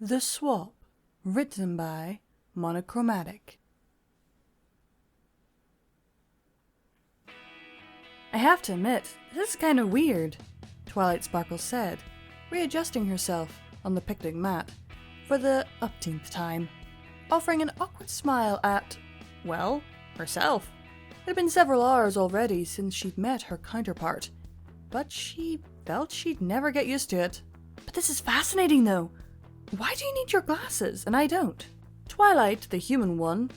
The Swap, written by Monochromatic. I have to admit, this is kind of weird, Twilight Sparkle said, readjusting herself on the picnic mat for the upteenth time, offering an awkward smile at, well, herself. It had been several hours already since she'd met her counterpart, but she felt she'd never get used to it. But this is fascinating though. Why do you need your glasses and I don't? Twilight, the human one,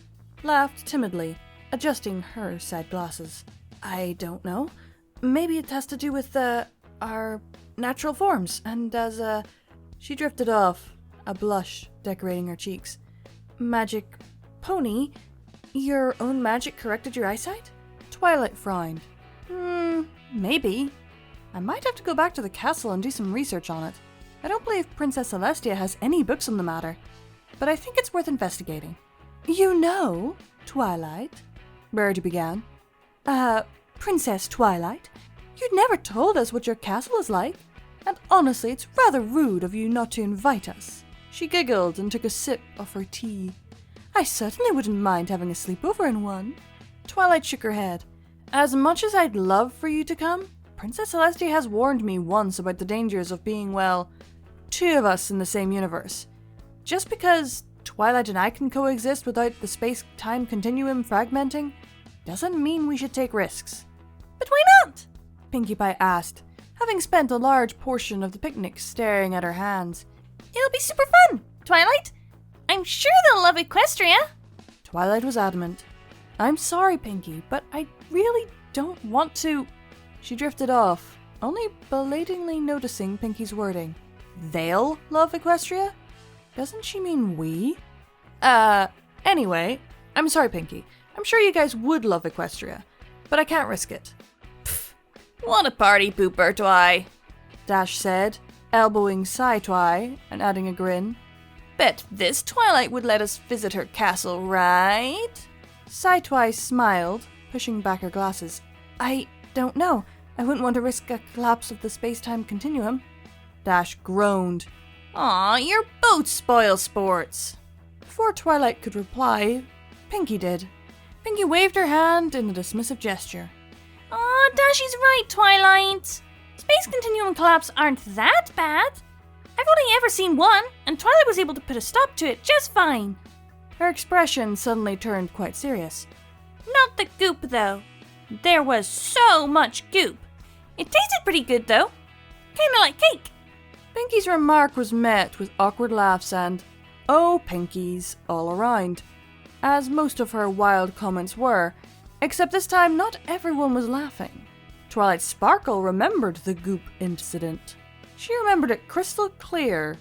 laughed timidly, adjusting her side glasses. I don't know. Maybe it has to do with, our natural forms, and as, she drifted off, a blush decorating her cheeks. Magic Pony? Your own magic corrected your eyesight? Twilight frowned. Maybe. I might have to go back to the castle and do some research on it. I don't believe Princess Celestia has any books on the matter, but I think it's worth investigating. You know, Twilight, Rarity began. Princess Twilight, you'd never told us what your castle is like, and honestly, it's rather rude of you not to invite us. She giggled and took a sip of her tea. I certainly wouldn't mind having a sleepover in one. Twilight shook her head. As much as I'd love for you to come, Princess Celestia has warned me once about the dangers of being, well, two of us in the same universe. Just because Twilight and I can coexist without the space-time continuum fragmenting doesn't mean we should take risks. But why not? Pinkie Pie asked, having spent a large portion of the picnic staring at her hands. It'll be super fun, Twilight. I'm sure they'll love Equestria. Twilight was adamant. I'm sorry, Pinkie, but I really don't want to. She drifted off, only belatedly noticing Pinkie's wording. They'll love Equestria? Doesn't she mean we? Anyway, I'm sorry, Pinkie. I'm sure you guys would love Equestria, but I can't risk it. Pfft, what a party pooper, Twi, Dash said, elbowing Sci-Twi and adding a grin. Bet this Twilight would let us visit her castle, right? Sci-Twi smiled, pushing back her glasses. I don't know. I wouldn't want to risk a collapse of the space-time continuum. Dash groaned. Aw, you're both spoil sports. Before Twilight could reply, Pinkie did. Pinkie waved her hand in a dismissive gesture. Aw, Dashy's right, Twilight. Space continuum collapse aren't that bad. I've only ever seen one, and Twilight was able to put a stop to it just fine. Her expression suddenly turned quite serious. Not the goop, though. There was so much goop. It tasted pretty good, though. Kinda like cake. Pinkie's remark was met with awkward laughs and, oh, Pinkies, all around, as most of her wild comments were, except this time not everyone was laughing. Twilight Sparkle remembered the goop incident. She remembered it crystal clear,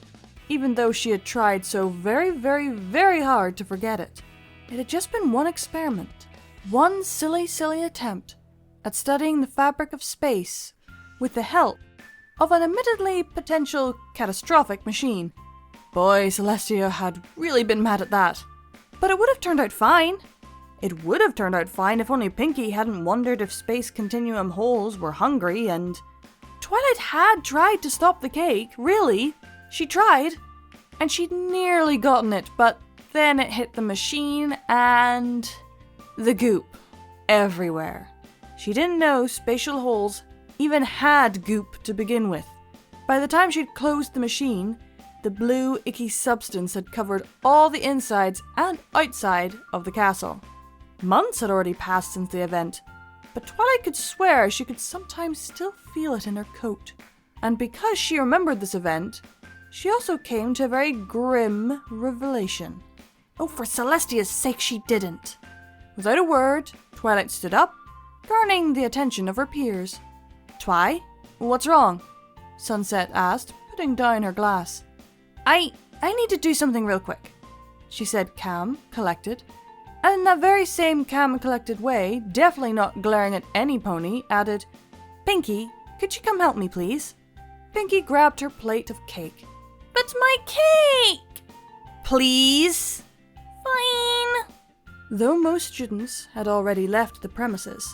even though she had tried so very, very, very hard to forget it. It had just been one experiment, one silly, silly attempt at studying the fabric of space with the help of an admittedly potential catastrophic machine. Boy, Celestia had really been mad at that. But it would have turned out fine. It would have turned out fine if only Pinkie hadn't wondered if space continuum holes were hungry and... Twilight had tried to stop the cake, really. She tried. And she'd nearly gotten it, but then it hit the machine and... the goop. Everywhere. She didn't know spatial holes even had goop to begin with. By the time she'd closed the machine, the blue, icky substance had covered all the insides and outside of the castle. Months had already passed since the event, but Twilight could swear she could sometimes still feel it in her coat. And because she remembered this event, she also came to a very grim revelation. Oh, for Celestia's sake, she didn't. Without a word, Twilight stood up, garnering the attention of her peers. Twi, what's wrong? Sunset asked, putting down her glass. I need to do something real quick, she said, calm, collected, and in that very same calm and collected way, definitely not glaring at any pony, added, Pinkie, could you come help me, please? Pinkie grabbed her plate of cake. But my cake! Please? Fine. Though most students had already left the premises,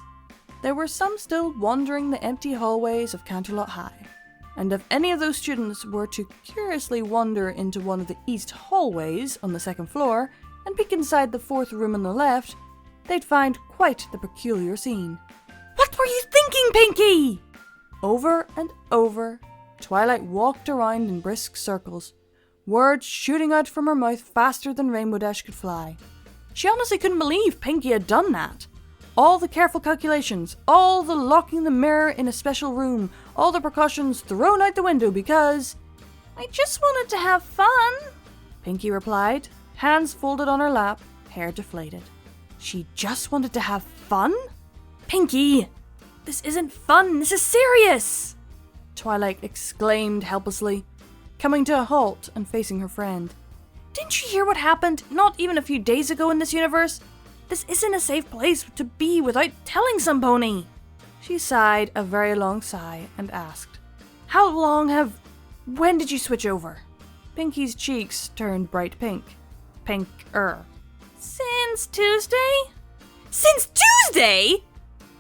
there were some still wandering the empty hallways of Canterlot High. and if any of those students were to curiously wander into one of the east hallways on the second floor and peek inside the fourth room on the left, they'd find quite the peculiar scene. "What were you thinking, Pinky?" Over and over, Twilight walked around in brisk circles, words shooting out from her mouth faster than Rainbow Dash could fly. She honestly couldn't believe Pinky had done that. All the careful calculations, all the locking the mirror in a special room, all the precautions thrown out the window because... "I just wanted to have fun," Pinky replied, hands folded on her lap, hair deflated. She just wanted to have fun? "Pinky! This isn't fun, this is serious!" Twilight exclaimed helplessly, coming to a halt and facing her friend. "Didn't you hear what happened not even a few days ago in this universe? This isn't a safe place to be without telling some pony." She sighed a very long sigh and asked, When did you switch over?" Pinky's cheeks turned bright pink. Pinker. "Since Tuesday?" "Since Tuesday?"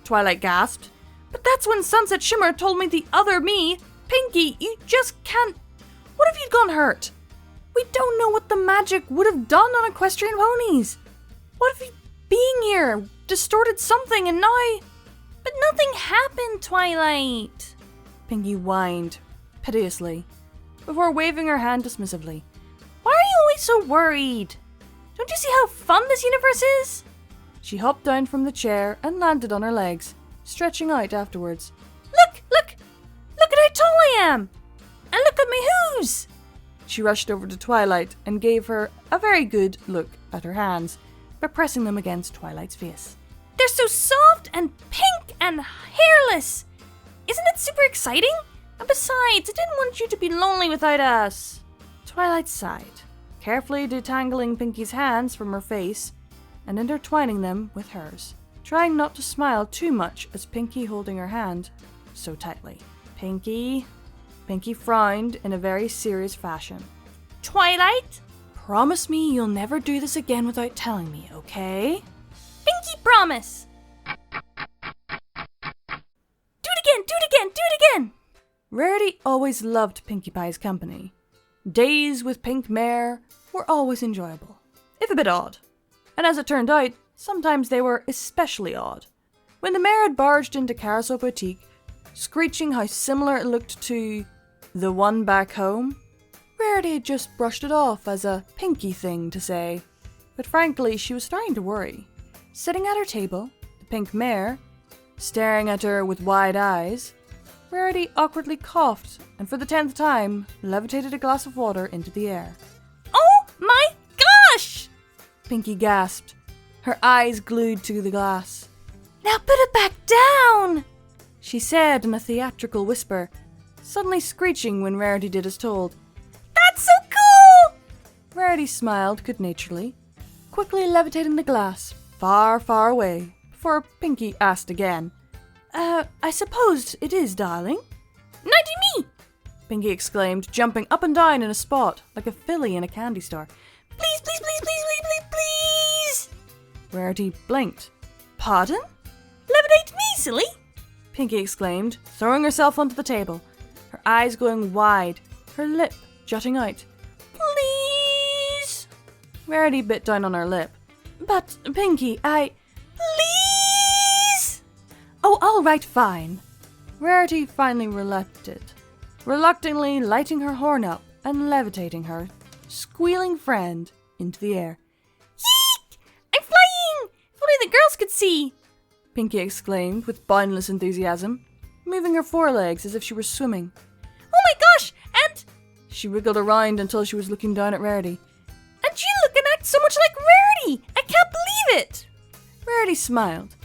Twilight gasped. "But that's when Sunset Shimmer told me the other me. Pinky, you just can't... What if you'd gone hurt? We don't know what the magic would have done on equestrian ponies. What if you being here distorted something and now..." "But nothing happened, Twilight," Pinky whined piteously, before waving her hand dismissively. "Why are you always so worried? Don't you see how fun this universe is?" She hopped down from the chair and landed on her legs, stretching out afterwards. Look at how tall I am! And look at my hooves!" She rushed over to Twilight and gave her a very good look at her hands by pressing them against Twilight's face. "They're so soft and pink and hairless! Isn't it super exciting? And besides, I didn't want you to be lonely without us." Twilight sighed, carefully detangling Pinky's hands from her face and intertwining them with hers, trying not to smile too much as Pinky holding her hand so tightly. "Pinky..." Pinky frowned in a very serious fashion. "Twilight? Promise me you'll never do this again without telling me, okay?" "Pinky promise!" Do it again! Rarity always loved Pinkie Pie's company. Days with Pink Mare were always enjoyable, if a bit odd. And as it turned out, sometimes they were especially odd. When the mare had barged into Carousel Boutique, screeching how similar it looked to the one back home, Rarity had just brushed it off as a Pinky thing to say. But frankly, she was starting to worry. Sitting at her table, the pink mare, staring at her with wide eyes, Rarity awkwardly coughed and for the 10th time levitated a glass of water into the air. "Oh my gosh!" Pinky gasped, her eyes glued to the glass. "Now put it back down!" she said in a theatrical whisper, suddenly screeching when Rarity did as told. "That's so cool!" Rarity smiled good-naturedly, quickly levitating the glass far, far away before Pinky asked again. I suppose it is, darling." "Nighty me!" Pinky exclaimed, jumping up and down in a spot like a filly in a candy store. "Please, please, please, please, please, please, please!" Rarity blinked. "Pardon?" "Levitate me, silly!" Pinky exclaimed, throwing herself onto the table, her eyes going wide, her lip jutting out. "Please!" Rarity bit down on her lip. "But, Pinky, Please! "Oh, all right, fine." Rarity finally relented, reluctantly lighting her horn up and levitating her squealing friend into the air. "Yeek! I'm flying! If only the girls could see!" Pinky exclaimed with boundless enthusiasm, moving her forelegs as if she were swimming. "Oh my gosh! And..." She wriggled around until she was looking down at Rarity. "And you look and act so much like Rarity! I can't believe it!" Rarity smiled.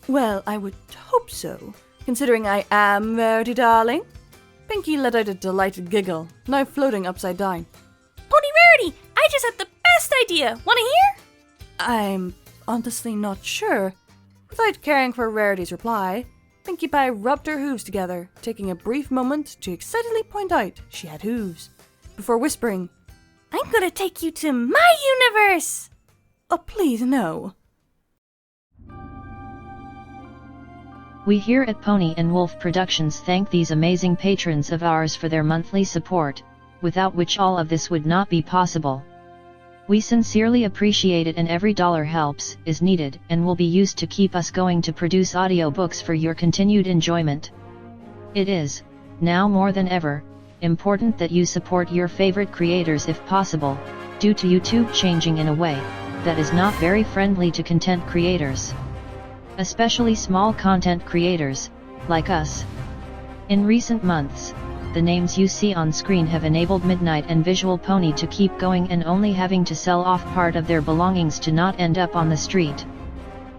"Well, I would hope so, considering I am Rarity, darling." Pinky let out a delighted giggle, now floating upside down. "Pony Rarity, I just had the best idea! Wanna hear?" "I'm honestly not sure." Without caring for Rarity's reply, Pinkie Pie rubbed her hooves together, taking a brief moment to excitedly point out she had hooves, before whispering, "I'm gonna take you to my universe!" "Oh, please, no." We here at Pony&Wolf Productions thank these amazing patrons of ours for their monthly support, without which all of this would not be possible. We sincerely appreciate it, and every dollar helps, is needed, and will be used to keep us going to produce audiobooks for your continued enjoyment. It is, now more than ever, important that you support your favorite creators if possible, due to YouTube changing in a way that is not very friendly to content creators. Especially small content creators, like us. In recent months, the names you see on screen have enabled Midnight and Visual Pony to keep going and only having to sell off part of their belongings to not end up on the street.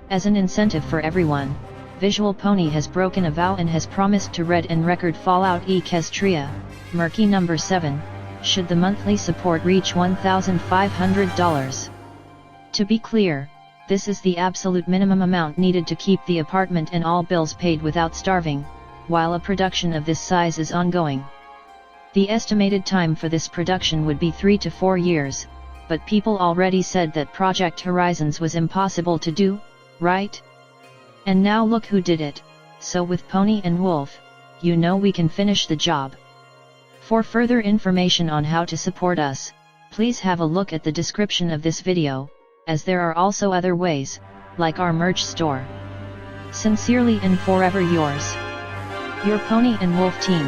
As an incentive for everyone, Visual Pony has broken a vow and has promised to read and record Fallout Equestria, Murky number 7, should the monthly support reach $1,500. To be clear, this is the absolute minimum amount needed to keep the apartment and all bills paid without starving, while a production of this size is ongoing. The estimated time for this production would be 3 to 4 years, but people already said that Project Horizons was impossible to do, right? And now look who did it, so with Pony&Wolf, you know we can finish the job. For further information on how to support us, please have a look at the description of this video, as there are also other ways, like our merch store. Sincerely and forever yours, your Pony&Wolf team.